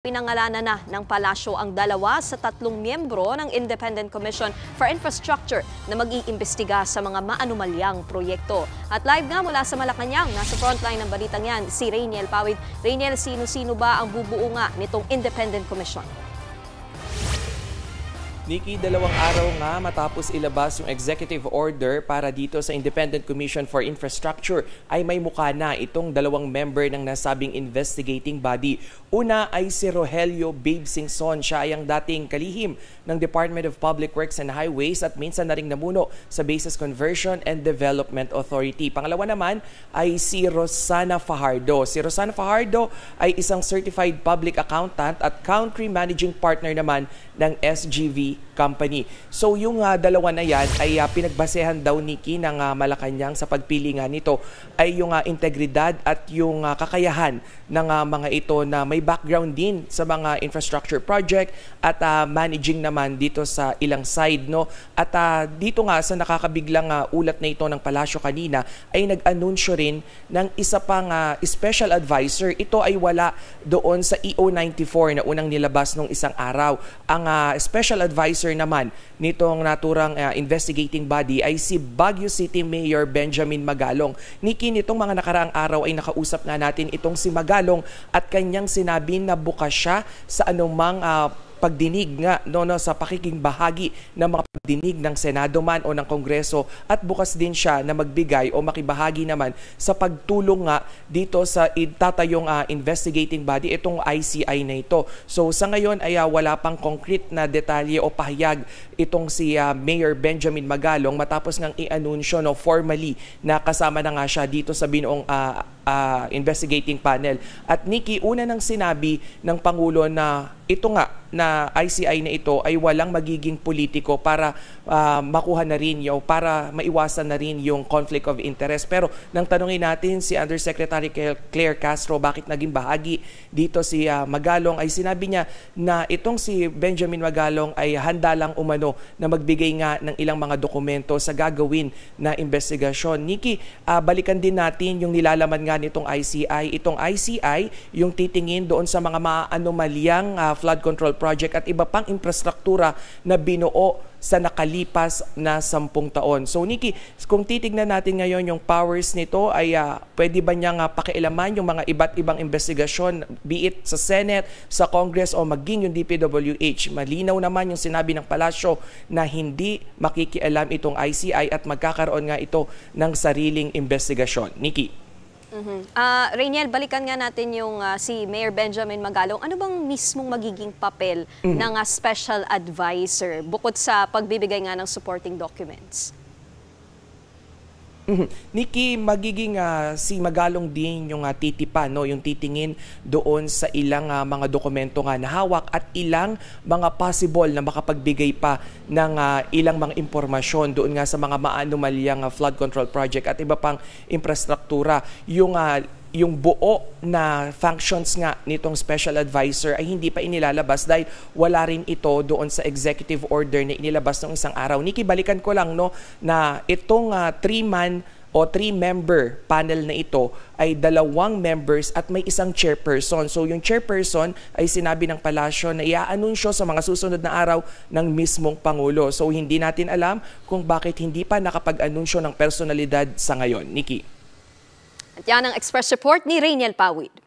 Pinangalanan na ng palasyo ang 2 sa 3 miyembro ng Independent Commission for Infrastructure na mag-iimbestiga sa mga maanumalyang proyekto. At live nga mula sa Malacanang, nasa frontline ng balitang yan, si Rainiel Pawid. Rainiel, sino-sino ba ang bubuo nga nitong Independent Commission? Nikki, 2 araw nga matapos ilabas yung executive order para dito sa Independent Commission for Infrastructure ay may mukha na itong 2 member ng nasabing investigating body. Una ay si Rogelio Babe Singson. Siya ay ang dating kalihim ng Department of Public Works and Highways at minsan na ring namuno sa Bases Conversion and Development Authority. Pangalawa naman ay si Rosana Fajardo. Si Rosana Fajardo ay isang certified public accountant at country managing partner naman ng SGV company. So yung dalawa na yan ay pinagbasehan daw Nikki ng Malacanang sa pagpili nga nito ay yung integridad at yung kakayahan ng mga ito na may background din sa mga infrastructure project at managing naman dito sa ilang side, no. At dito nga sa nakakabiglang ulat na ito ng palasyo kanina ay nag-anunsyo rin ng isa pang special advisor. Ito ay wala doon sa EO94 na unang nilabas nung isang araw. Ang special advisor naman nitong naturang investigating body ay si Baguio City Mayor Benjamin Magalong. Nikki, nitong mga nakaraang araw ay nakausap nga natin itong si Magalong at kanyang sinabi na bukas siya sa anumang pagdinig nga sa pakikingbahagi ng mga pagdinig ng Senado man o ng Kongreso at bukas din siya na magbigay o makibahagi naman sa pagtulong nga dito sa itatayong investigating body, itong ICI na ito. So sa ngayon ay wala pang concrete na detalye o pahayag itong si Mayor Benjamin Magalong matapos ngang i-anunsyo formally na kasama na nga siya dito sa binuong investigating panel. At Nikki, una nang sinabi ng Pangulo na ito nga na ICI na ito ay walang magiging politiko para makuha na rin para maiwasan na rin yung conflict of interest. Pero nang tanungin natin si Undersecretary Claire Castro bakit naging bahagi dito si Magalong ay sinabi niya na itong si Benjamin Magalong ay handa lang umano na magbigay nga ng ilang mga dokumento sa gagawin na investigasyon. Nikki, balikan din natin yung nilalaman nga nitong ICI. Itong ICI yung titingin doon sa mga maanomalyang flood control project at iba pang infrastruktura na binuo sa nakalipas na 10 taon. So Nikki, kung titignan natin ngayon yung powers nito ay pwede ba niyang pakialaman yung mga iba't ibang investigasyon, be it sa Senate, sa Congress o maging yung DPWH? Malinaw naman yung sinabi ng palasyo na hindi makikialam itong ICI at magkakaroon nga ito ng sariling investigasyon. Nikki. Rainiel, balikan nga natin yung si Mayor Benjamin Magalong. Ano bang mismong magiging papel ng special advisor bukod sa pagbibigay nga ng supporting documents? Nikki, magiging si Magalong din yung titipan, yung titingin doon sa ilang mga dokumento nga na hawak at ilang mga possible na makapagbigay pa ng ilang mga impormasyon doon nga sa mga maanumalyang flood control project at iba pang infrastruktura. Yung buo na functions nga nitong special advisor ay hindi pa inilalabas dahil wala rin ito doon sa executive order na inilabas ng isang araw. Nikki, balikan ko lang na itong 3-man o 3-member panel na ito ay 2 members at may isang chairperson. So yung chairperson ay sinabi ng palasyo na i-aanunsyo sa mga susunod na araw ng mismong Pangulo. So hindi natin alam kung bakit hindi pa nakapag-anunsyo ng personalidad sa ngayon. Nikki. At yan ang Express Report ni Rainiel Pawid.